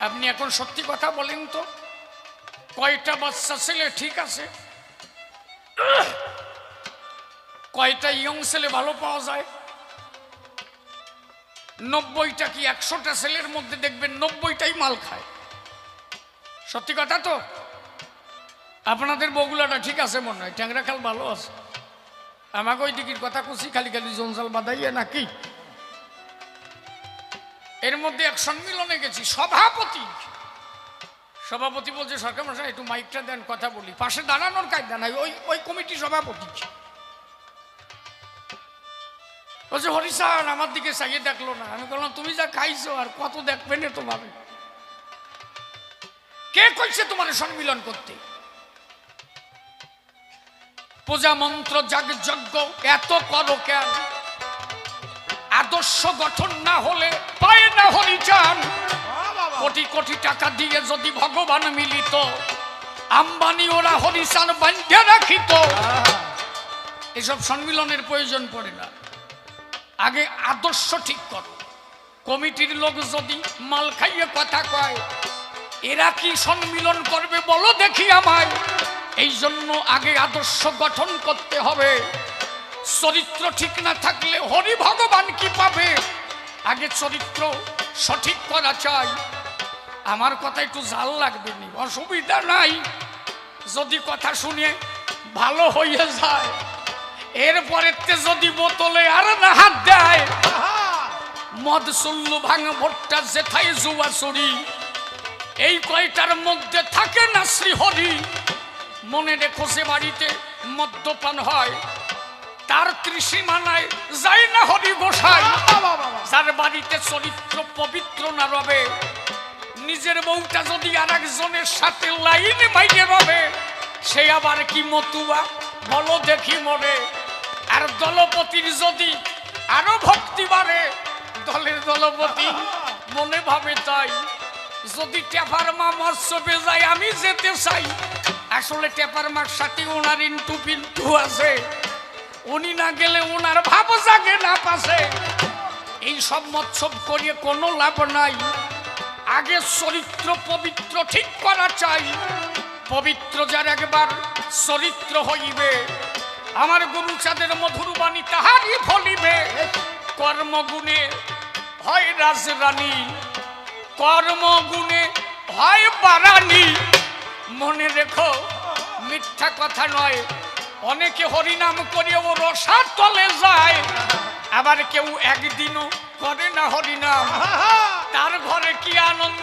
আপনি এখন সত্যি কথা বলেন তো, কয়টা বাচ্চা ছেলে ঠিক আছে, কয়টা ইয়ং ছেলে ভালো পাওয়া যায়? 90টা কি 100টা ছেলের মধ্যে দেখবেন 90টাই মাল খায়। সত্যি কথা তো। আপনাদের বগুলাটা ঠিক আছে মনে হয়, ট্যাংরা খাল ভালো আছে। আমাকে ওই দিকের কথা কুচি খালি খালি জঞ্জাল বাঁধাইয়া নাকি। এর মধ্যে এক সম্মিলনে গেছি, সভাপতি বলছে সরকার মশাই একটু মাইকটা দেন, কথা বলি। পাশে দাঁড়ানোর কায়দা নাই, ওই কমিটি সভাপতি বলছে হরিসান আমার দিকে চাইয়ে দেখলো না। আমি বললাম তুমি যা খাইছো আর কত দেখবে না তোমাকে, কে কইছে তোমার সম্মিলন করতে? পূজা মন্ত্র যাগ যজ্ঞ এত করো কেন? আদর্শ গঠন না হলে পায় না হরিচান। কোটি কোটি টাকা দিয়ে যদি ভগবান মিলিত, আম্বানি ওরা হরিচান বান্ধে রাখিত। এসব সম্মিলনের প্রয়োজন পড়ে না, আগে আদর্শ ঠিক করো। কমিটির লোক যদি মাল খাইয়ে কথা কয়, এরা কি সম্মিলন করবে বলো দেখি আমায়। এই জন্য আগে আদর্শ গঠন করতে হবে। চরিত্র ঠিক না থাকলে হরি ভগবান কি পাবে? আগে চরিত্র সঠিক করা চাই। আমার কথা একটু জাল লাগবে নি, অসুবিধা নাই যদি কথা শুনে ভালো হয়ে যায়। এরপরে যদি বোতলে আর না হাত দেয়, মদ সুল্লু ভাঙ ভোট্টা জেঠাই জুয়া চুরি, এই কয়টার মধ্যে থাকে না শ্রীহরি। মনে রেখো যে বাড়িতে মদ্যপান হয়, তার ত্রিসীমানায় যায় না হরি গোসাই। যার বাড়িতে চরিত্র পবিত্র না রবে, নিজের বউটা যদি আর একজনের সাথে লাইন মাইনে রবে, সে আবার কি মতুয়া বলো দেখি মরে। আর দলপতির যদি আরো ভক্তি বাড়ে, দলের দলপতি মনে ভাবে তাই। যদি টেপার মা মৎস্যপে যায় আমি যেতে চাই, আসলে টেপার মার সাথে ওনার ইন্টু পিন্টু আছে, উনি না গেলে ওনার ভাব জাগে না পাশে। এই সব মৎসব করিয়ে কোনো লাভ নাই। আগে চরিত্র পবিত্র ঠিক করা চাই। পবিত্র যার একবার চরিত্র হইবে, আমার গুরুচাঁদের মধুর বাণী তাহারই ফলিবে। কর্মগুণে হয় রাজরানী, কর্মগুণে হয় বারানী। মনে রেখো মিথ্যা কথা নয়, অনেকে হরিনাম করে ও রসার তলে যায়, আবার কেউ একদিনও করে না হরিনাম, তার ঘরে কি আনন্দ।